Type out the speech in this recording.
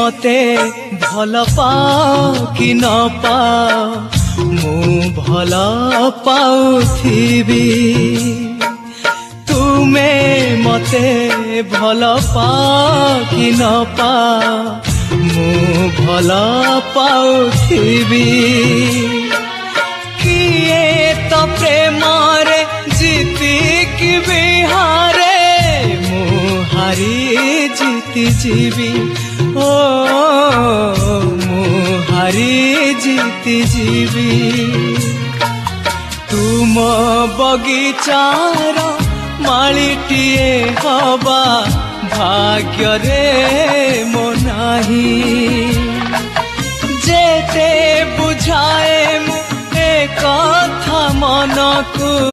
मते भल पाओ कि न पाओ मु भल पाउथिबी तुमे मते भल पाओ कि न पाओ मु भल पाउथिबी किए तो प्रेम रे जीती कि बिहारे मु हारी जीती जीवी ओ मु हारी जीती जीवी तुम बगीचार मालीटिए हवा भाग्य रे मो नाही जेते बुझाए मु ए कथा मन को।